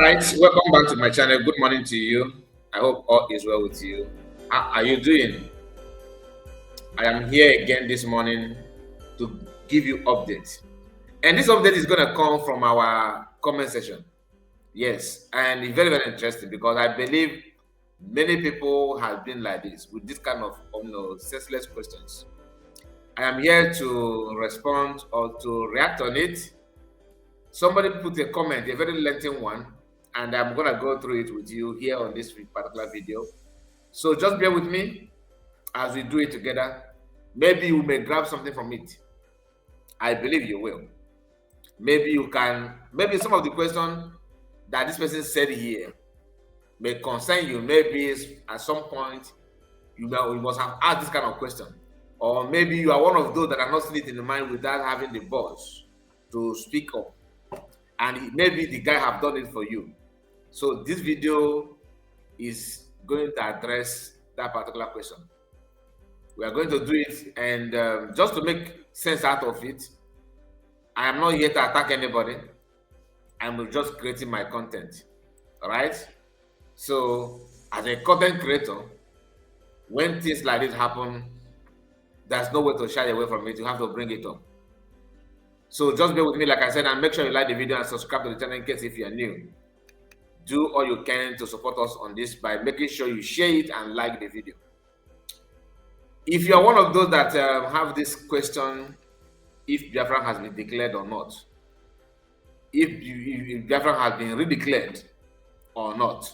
right, welcome back to my channel. Good morning to you. I hope all is well with you. How are you doing? I am here again this morning to give you updates. And this update is going to come from our comment section. Yes, and it's very, very interesting because I believe many people have been like this with this kind of senseless questions. I am here to respond or to react on it. Somebody put a comment, a very lengthy one, and I'm going to go through it with you here on this particular video. So just bear with me as we do it together. Maybe you may grab something from it. I believe you will. Maybe you can, maybe some of the questions that this person said here may concern you. Maybe at some point you must have asked this kind of question. Or maybe you are one of those that are not seeing it in the mind without having the balls to speak up. And maybe the guy have done it for you. So this video is going to address that particular question. We are going to do it, and just to make sense out of it, I am not here to attack anybody. I'm just creating my content. All right. So as a content creator, when things like this happen, there's no way to shy away from it. You have to bring it up. So just bear with me, like I said, and make sure you like the video and subscribe to the channel in case if you are new. Do all you can to support us on this by making sure you share it and like the video. If you are one of those that have this question, if Biafra has been declared or not, if Biafra has been redeclared or not,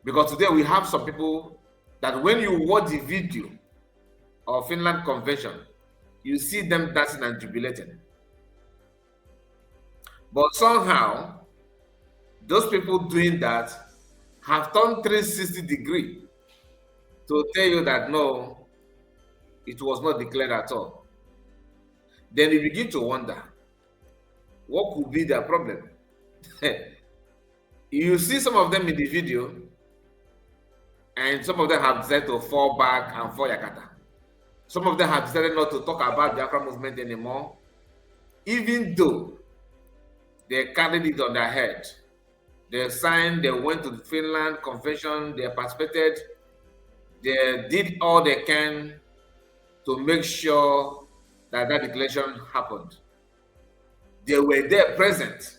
because today we have some people that when you watch the video of Finland Convention, you see them dancing and jubilating. But somehow, those people doing that have turned 360-degree to tell you that no, it was not declared at all. Then you begin to wonder, what could be their problem? You see some of them in the video, and some of them have decided to fall back and fall Yakata. Some of them have decided not to talk about the Biafra movement anymore, even though they carried it on their head. They signed, they went to the Finland Convention, they participated, they did all they can to make sure that that declaration happened. They were there present,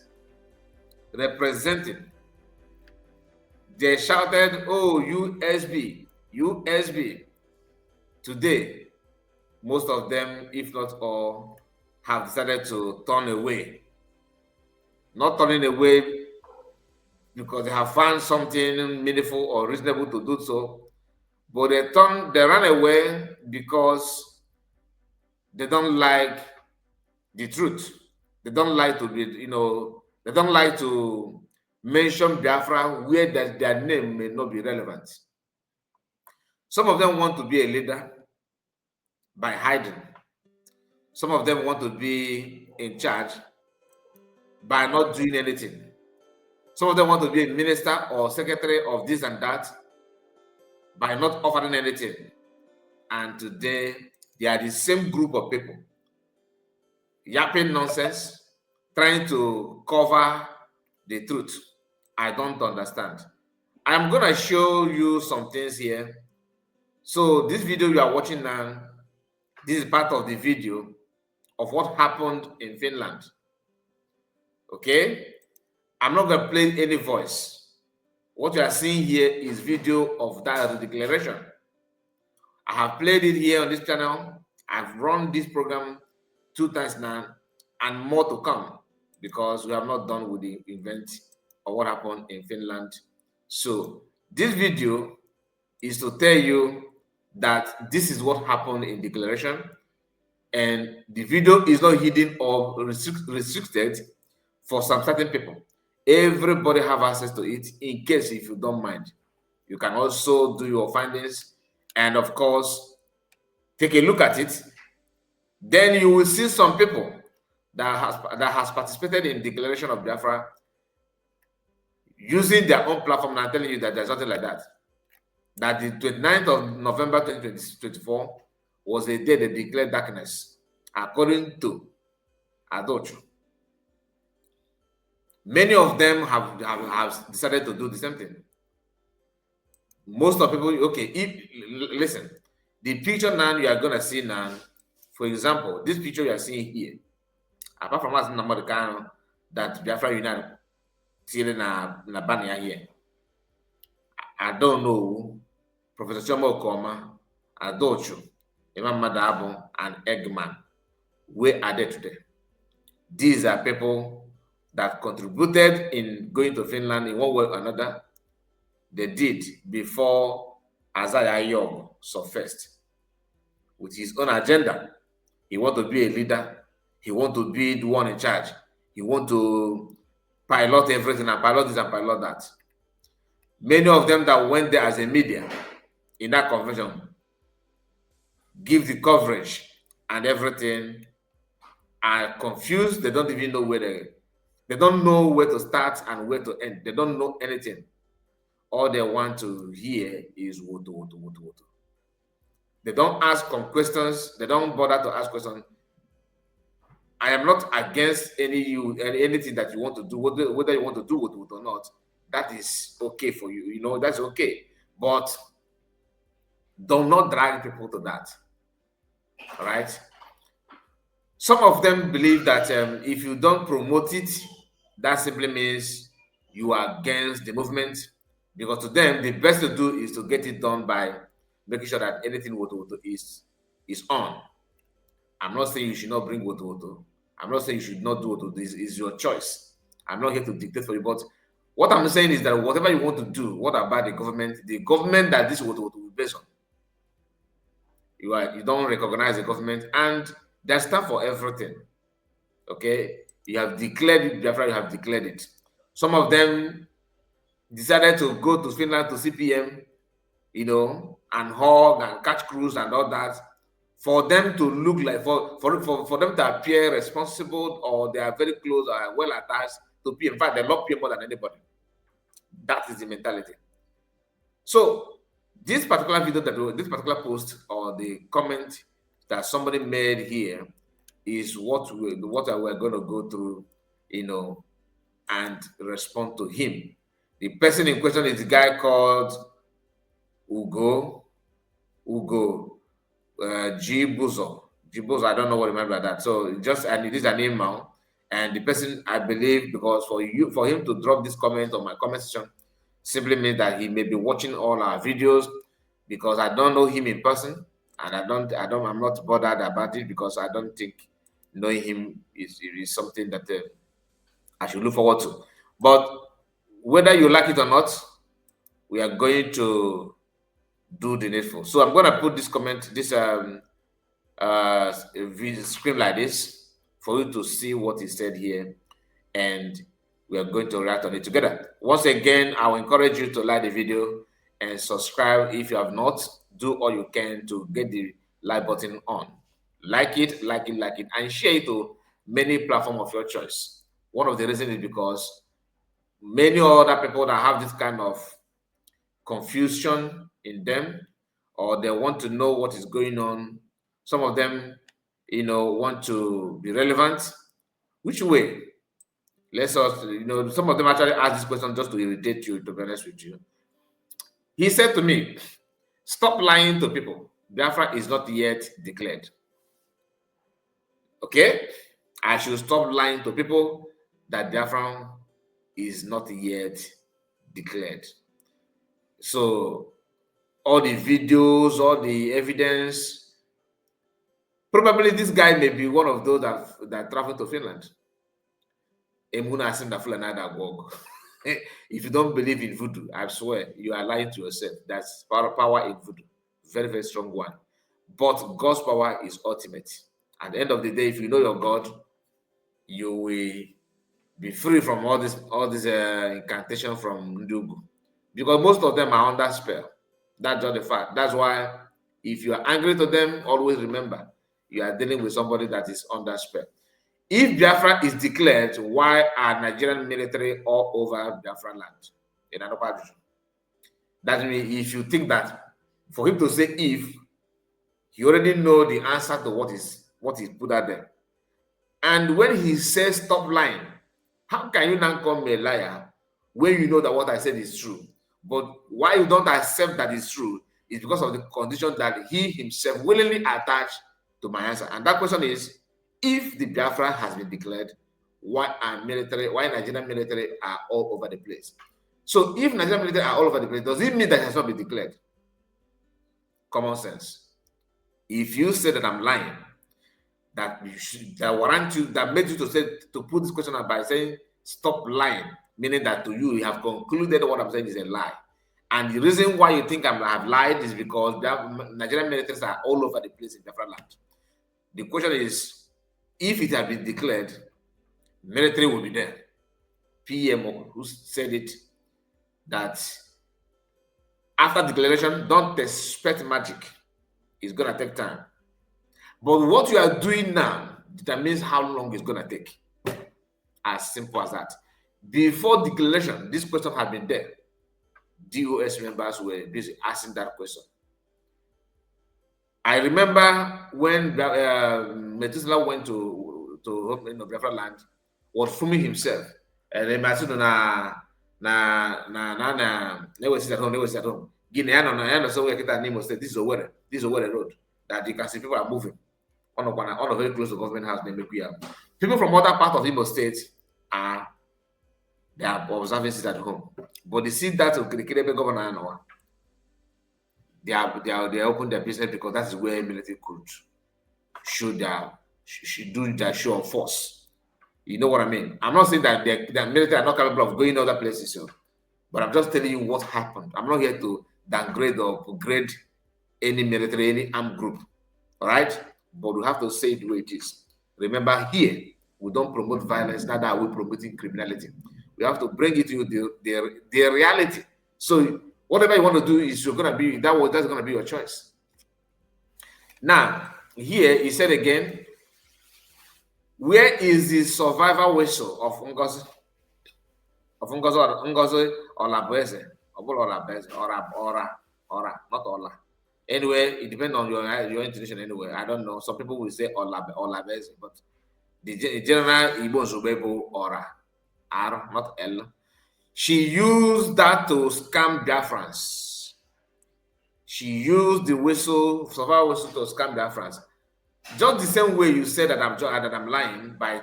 representing. They shouted, "Oh, USB, USB." Today, most of them, if not all, have decided to turn away. Not turning away because they have found something meaningful or reasonable to do so, but they ran away because they don't like the truth. They don't like to be, they don't like to mention Biafra where their name may not be relevant. Some of them want to be a leader by hiding. Some of them want to be in charge by not doing anything. Some of them want to be a minister or secretary of this and that by not offering anything. And today, they are the same group of people yapping nonsense, trying to cover the truth. I don't understand. I'm going to show you some things here. So this video you are watching now, this is part of the video of what happened in Finland. Okay? I'm not going to play any voice. What you are seeing here is video of that declaration. I have played it here on this channel. I've run this program 2 times now, and more to come because we have not done with the event or what happened in Finland. So this video is to tell you that this is what happened in declaration, and the video is not hidden or restricted for some certain people. Everybody have access to it. In case if you don't mind, you can also do your findings and of course take a look at it. Then you will see some people that has participated in declaration of Biafra using their own platform. And I'm telling you that there's nothing like that. That the 29th of November 2024 was a day they declared darkness, according to Adocho. Many of them have decided to do the same thing. Most of people, okay, listen, the picture now you are going to see now, for example, this picture you are seeing here, apart from us number the kind that Biafra United still in a banner here, I don't know Professor Chomo Koma, Adochu, Imam Madabo, and Eggman. Where are they today? These are people that contributed in going to Finland in one way or another. They did before Isaiah Young surfaced with his own agenda. He want to be a leader. He want to be the one in charge. He want to pilot everything and pilot this and pilot that. Many of them that went there as a media in that convention give the coverage and everything are confused. They don't even know where they don't know where to start and where to end. They don't know anything. All they want to hear is woto, woto, woto, woto. They don't ask questions. They don't bother to ask questions. I am not against anything that you want to do, whether you want to do woto, woto or not. That is okay for you. You know, that's okay. But do not drag people to that. All right? Some of them believe that if you don't promote it, that simply means you are against the movement. Because to them, the best to do is to get it done by making sure that anything woto is on. I'm not saying you should not bring woto. I'm not saying you should not do woto. This is your choice. I'm not here to dictate for you. But what I'm saying is that whatever you want to do, what about the government? The government that this woto will be based on. You don't recognize the government, and they stand for everything. Okay, you have declared it, Biafra, you have declared it. Some of them decided to go to Finland to CPM, you know, and hug and catch cruise and all that, for them to look like for them to appear responsible, or they are very close or well attached to PM. In fact, they love PM more than anybody. That is the mentality. So this particular video this particular post or the comment that somebody made here is what we're going to go through, you know, and respond to him. The person in question is the guy called Ugo Jibuzo. I don't know what you meant by that. So and it is an email, and the person, I believe, because for him to drop this comment on my comment section simply means that he may be watching all our videos, because I don't know him in person, and I'm not bothered about it, because I don't think knowing him is something that I should look forward to. But whether you like it or not, we are going to do the needful. So I'm going to put this comment, this screen like this, for you to see what he said here, and we are going to react on it together. Once again, I will encourage you to like the video and subscribe if you have not. Do all you can to get the like button on. Like it, and share it to many platforms of your choice. One of the reasons is because many other people that have this kind of confusion in them, or they want to know what is going on. Some of them, you know, want to be relevant. Which way? Some of them actually ask this question just to irritate you, to be honest with you. He said to me, stop lying to people. Biafra is not yet declared. Okay? I should stop lying to people that Biafra is not yet declared. So all the videos, all the evidence, probably this guy may be one of those that traveled to Finland. If you don't believe in voodoo, I swear you are lying to yourself. That's power in voodoo. Very, very strong one. But God's power is ultimate. At the end of the day, if you know your God, you will be free from all this incantation from Ndugu. Because most of them are under spell. That's just the fact. That's why if you are angry to them, always remember you are dealing with somebody that is under spell. If Biafra is declared, why are Nigerian military all over Biafra land? That means if you think that, for him to say if, you already know the answer to what is put out there. And when he says stop lying, How can you now call me a liar when you know that what I said is true? But why you don't accept that it's true is because of the condition that he himself willingly attached to my answer. And that question is, if the Biafra has been declared, why Nigerian military are all over the place? So if Nigerian military are all over the place, does it mean that it has not been declared? Common sense. If you say that I'm lying, that warrant you, that made you to put this question up by saying stop lying, meaning that to you have concluded what I'm saying is a lie. And the reason why you think I have lied is because Nigerian militaries are all over the place in Biafra land. The question is, if it had been declared, military will be there. PMO, who said it, that after declaration, don't expect magic. It's going to take time. But what you are doing now determines how long it's going to take. As simple as that. Before declaration, this question had been there. DOS members were busy asking that question. I remember when Methuselah went to Biafra land, was filming himself. And then they were at home. Guinea, so we get name state. This is a road that you can see people are moving. On a very close to government house named people from other part of Imo State they are observing it at home. But they see that the governor they open their business because that is where military could should do their show of force. You know what I mean? I'm not saying that the military are not capable of going other places, but I'm just telling you what happened. I'm not here to downgrade or upgrade any military, any armed group. All right? But we have to say it the way it is. Remember, here, we don't promote violence, neither are we promoting criminality. We have to bring it to the reality. So whatever you want to do is that's gonna be your choice. Now, here he said again, where is the survival whistle of Ngozi? Of Ngozi or Labese? Or not Ola. Anyway, it depends on your intuition anyway. I don't know. Some people will say Olabese, but the general Igbo Zubebo Ora, R, not L. She used that to scam Biafrans. She used the whistle, survival whistle, to scam Biafrans. Just the same way you said that I'm lying by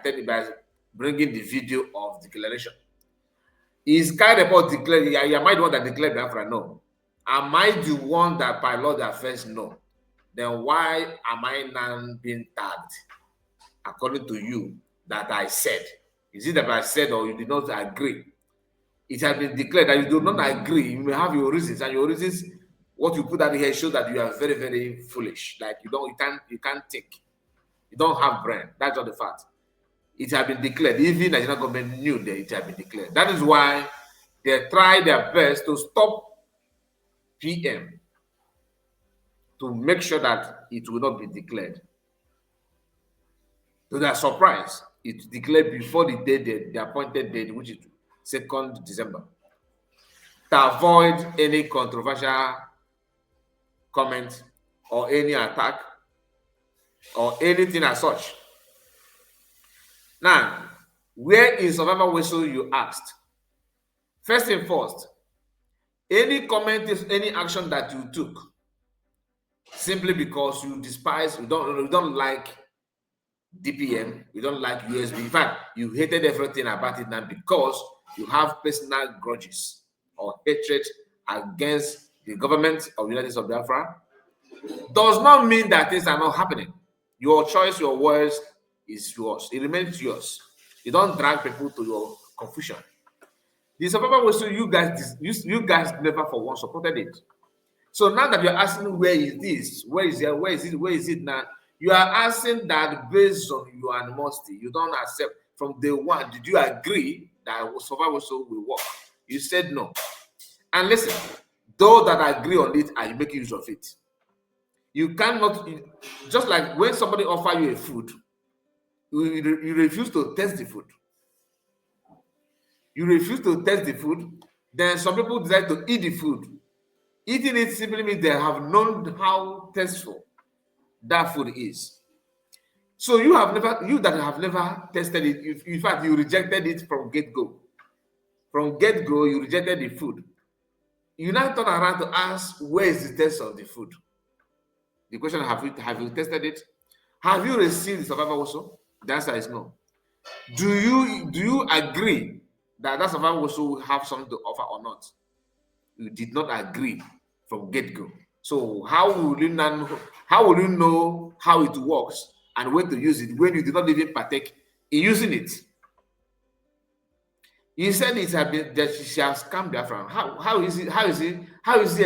bringing the video of declaration. Is Sky Report declared? Am I the one that declared Biafra? No. Am I the one that pilot the affairs? No. Then why am I now being tagged according to you that I said? Is it that I said or you did not agree? It has been declared that you do not agree. You may have your reasons, and your reasons, what you put out here shows that you are very, very foolish. Like you can't think. You don't have brain. That's not the fact. It has been declared. Even the Nigerian government knew that it had been declared. That is why they tried their best to stop PM to make sure that it will not be declared. To their surprise, it declared before the appointed date, which is 2nd December, to avoid any controversial comment or any attack or anything as such. Now, where is survival whistle, you asked? First and first, any comment is any action that you took simply because you despise, you don't like DPM, you don't like USB. In fact, you hated everything about it now because you have personal grudges or hatred against the government of the United States of Biafra, does not mean that things are not happening. Your choice, your words is yours. It remains yours. You don't drag people to your confusion. The survival whistle, you guys never for once supported it. So now that you're asking where is this, where is it now? You are asking that based on your animosity, you don't accept from day one. Did you agree that survival whistle will work? You said no. And listen, those that agree on it are making use of it. You cannot, just like when somebody offers you a food, you refuse to test the food. You refuse to test the food, then some people decide to eat the food. Eating it simply means they have known how tasteful that food is. So you that have never tested it, in fact, you rejected it from get-go. From get-go, you rejected the food. You now turn around to ask, where is the test of the food? The question, have you tested it? Have you received the survival also? The answer is no. Do you agree that survival also will have something to offer or not? You did not agree from get-go. So how will you know how it works and when to use it when you did not even partake in using it? You said it had been that she has scammed Biafra. How is it a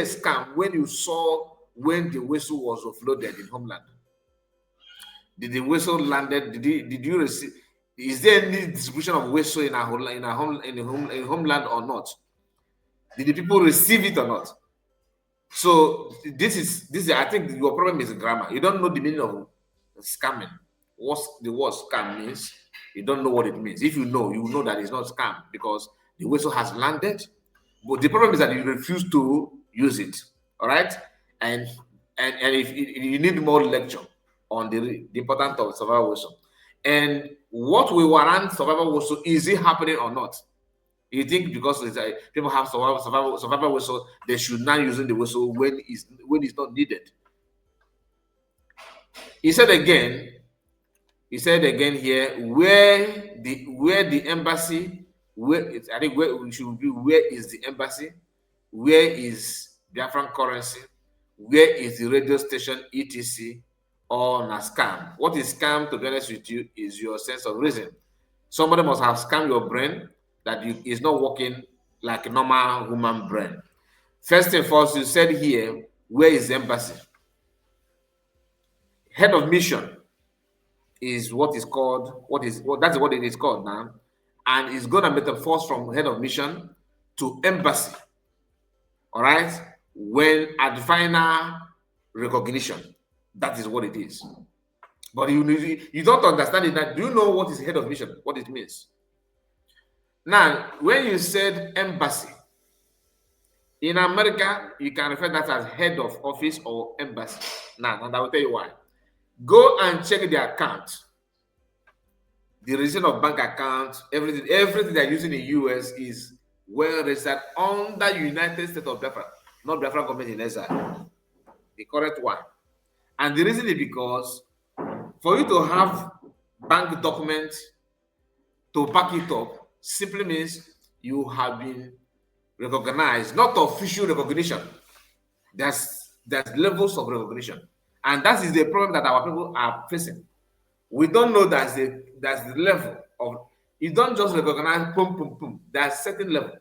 scam when you saw when the vessel was offloaded in homeland? Did the vessel landed? Did you receive? Is there any distribution of vessel in homeland or not? Did the people receive it or not? So this is I think your problem is grammar. You don't know the meaning of scamming. What the word scam means, you don't know what it means. If you know that it's not scam because the vessel has landed. But the problem is that you refuse to use it. All right, and if you need more lecture on the importance of survival vessel and what will warrant survival vessel, is it happening or not? You think because people have survival whistle, they should not using the whistle when it's not needed. He said again here where the embassy, I think where we should be, where is the embassy? Where is Biafran currency? Where is the radio station etc. on a scam? What is scam, to be honest with you, is your sense of reason. Somebody must have scammed your brain that is not working like a normal human brain. First and first, you said here, where is the embassy? Head of mission is what is called, that's what it is called now. And it's going to metamorphose from head of mission to embassy. All right? When at the final recognition, that is what it is. But you don't understand it. That do you know what is head of mission? What it means? Now, when you said embassy, in America, you can refer that as head of office or embassy. Now, and I will tell you why. Go and check the account. The reason of bank account, everything they're using in US is well registered under United States of Biafra, not Biafra government in exile, the correct one. And the reason is because for you to have bank documents to back it up simply means you have been recognized, not official recognition. There's levels of recognition, and that is the problem that our people are facing. We don't know that's the level of. You don't just recognize boom boom boom. There's certain level,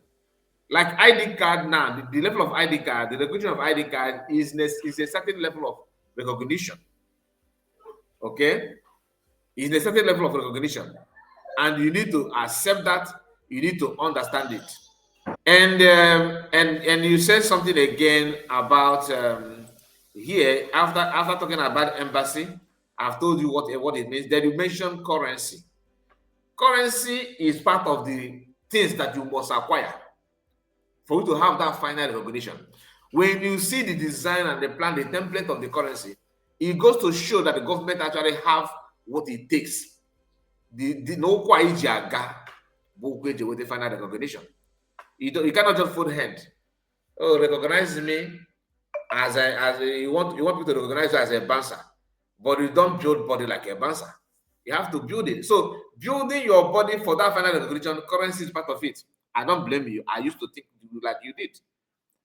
like ID card now. The level of ID card, the recognition of ID card is a certain level of recognition. Okay, is a certain level of recognition, and you need to accept that. You need to understand it. And you said something again about here after talking about embassy. I've told you what it means. Then you mentioned currency. Currency is part of the things that you must acquire for you to have that final recognition. When you see the design and the plan, the template of the currency, it goes to show that the government actually have what it takes. The no quite with the final recognition. You cannot just put hand. Oh, recognize me as you want people to recognize you as a bouncer, but you don't build body like a bouncer. You have to build it. So building your body for that final recognition, currency is part of it. I don't blame you. I used to think like you did,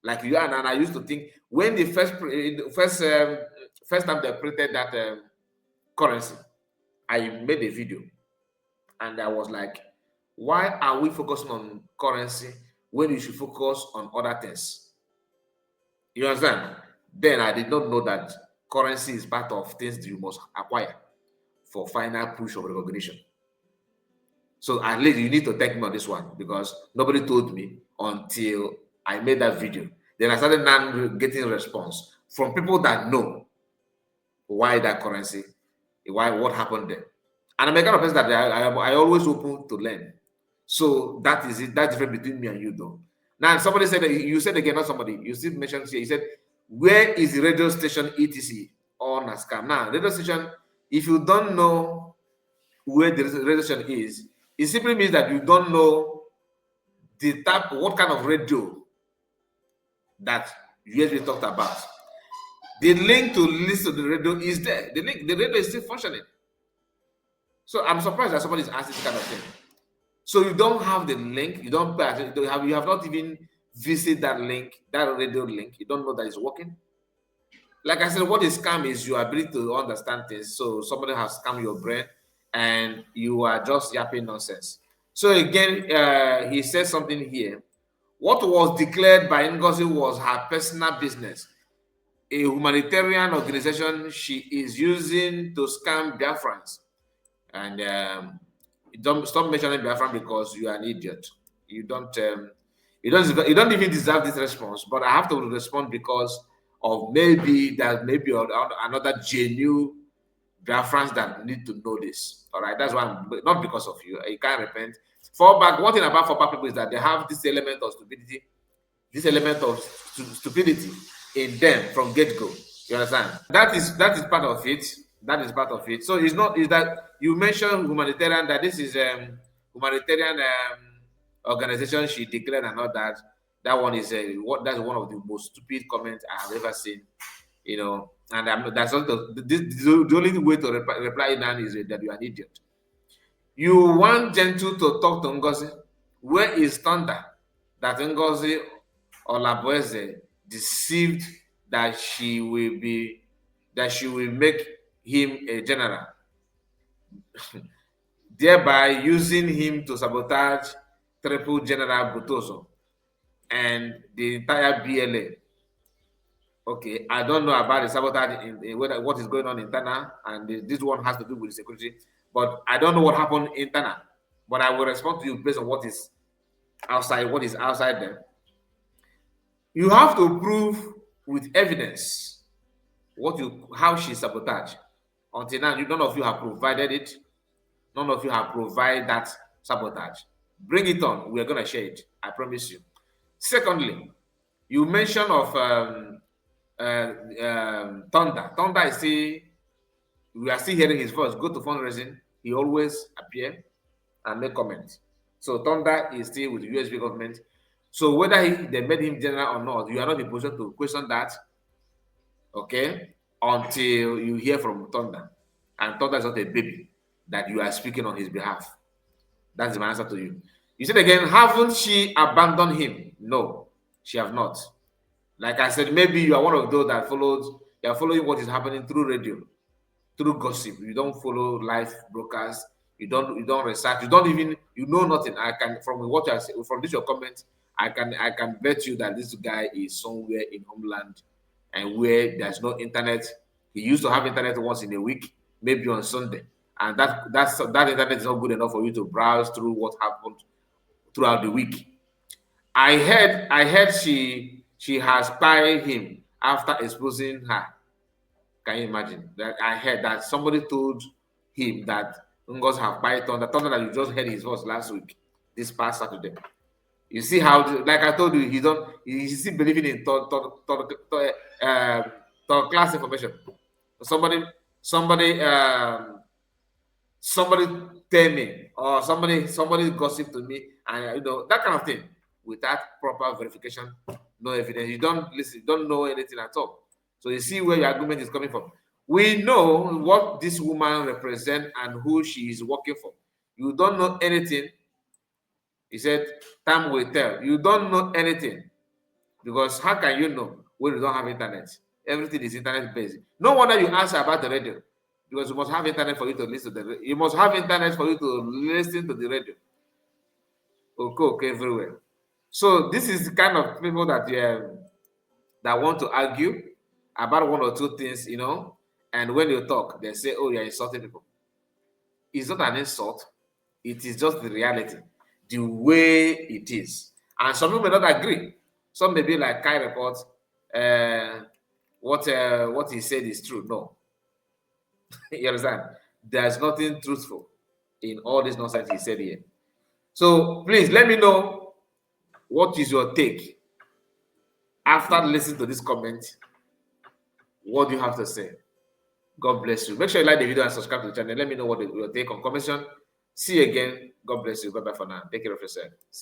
like you and I used to think when the first time they printed that currency, I made a video, and I was like, why are we focusing on currency when you should focus on other things? You understand? Then I did not know that currency is part of things that you must acquire for final push of recognition. So at least you need to thank me on this one because nobody told me until I made that video. Then I started now getting response from people that know why that currency, what happened there. And I'm a kind of person that I always open to learn. So that is it. That's different between me and you, though. Now, somebody said that you said again, not somebody. You still mentioned here. You said, "Where is the radio station etc. on a scam?" Now, radio station If you don't know where the radio station is, it simply means that you don't know the type, what kind of radio that USB talked about. The link to listen to the radio is there. The radio is still functioning. So I'm surprised that somebody is asking this kind of thing. So you don't have the link, you don't pay attention, you have not even visited that link, that radio link. You don't know that it's working. Like I said, what is scam is your ability to understand things. So somebody has scammed your brain and you are just yapping nonsense. So again, he said something here. What was declared by Ngozi was her personal business, a humanitarian organization she is using to scam Biafrans. And don't stop mentioning Biafran because you are an idiot. You don't even deserve this response. But I have to respond because of maybe another genuine Biafrans that need to know this. All right, that's why I'm not because of you. You can't repent. Fall back. One thing about Fopa people is that they have this element of stupidity, in them from get-go. You understand? That is part of it. That is part of it. So it's not is that you mentioned humanitarian, that this is humanitarian organization she declared and all that. That one is that's one of the most stupid comments I have ever seen. You know, and that's not the only way to reply now is that you are an idiot. You want Gentle to talk to Ngozi. Where is Thunder that Ngozi or Laboeze deceived that she will make him a general, thereby using him to sabotage Triple General Butoso and the entire BLA. Okay, I don't know about the sabotage in what is going on in Tana, and this one has to do with security, but I don't know what happened in Tana. But I will respond to you based on what is outside there. You have to prove with evidence how she sabotaged. Until now, none of you have provided it. None of you have provided that sabotage. Bring it on. We're going to share it. I promise you. Secondly, you mentioned of Thunder. Thunder is still, we are still hearing his voice. Go to fundraising. He always appear and make comments. So Thunder is still with the USB government. So whether they made him general or not, you are not in position to question that. Okay? Until you hear from Thunder. And Thunder is not a baby that you are speaking on his behalf. That's my answer to you. You said again, haven't she abandoned him? No, she have not. Like I said, maybe you are one of those that you are following what is happening through radio, through gossip. You don't follow live broadcasts. You don't research. You know nothing. I can, from what you are saying, from this your comment, I can bet you that this guy is somewhere in homeland and where there's no internet. He used to have internet once in a week, maybe on Sunday, and that internet is not good enough for you to browse through what happened throughout the week. I heard she has spied him after exposing her. Can you imagine that? I heard that somebody told him that Ngos have spied Thunder that you just heard his voice last week, this past Saturday. You see how, like I told you, he's still believing in third class information. Somebody tell me, or somebody gossip to me, and that kind of thing, without proper verification, no evidence. You don't listen, you don't know anything at all. So you see where your argument is coming from. We know what this woman represents and who she is working for. You don't know anything. He said, time will tell. You don't know anything. Because how can you know when you don't have internet? Everything is internet based. No wonder you answer about the radio. Because you must have internet for you to listen to the radio. You must have internet for you to listen to the radio. Okay, everywhere. So this is the kind of people that want to argue about one or two things, and when you talk, they say, oh, you're insulting people. It's not an insult. It is just the reality, the way it is. And some people may not agree. Some may be like Kai report, what he said is true. No. You understand? There's nothing truthful in all this nonsense he said here. So please let me know what is your take after listening to this comment. What do you have to say? God bless you. Make sure you like the video and subscribe to the channel. Let me know what your take on commission. See you again. God bless you. Bye bye for now. Take care of yourself. See you.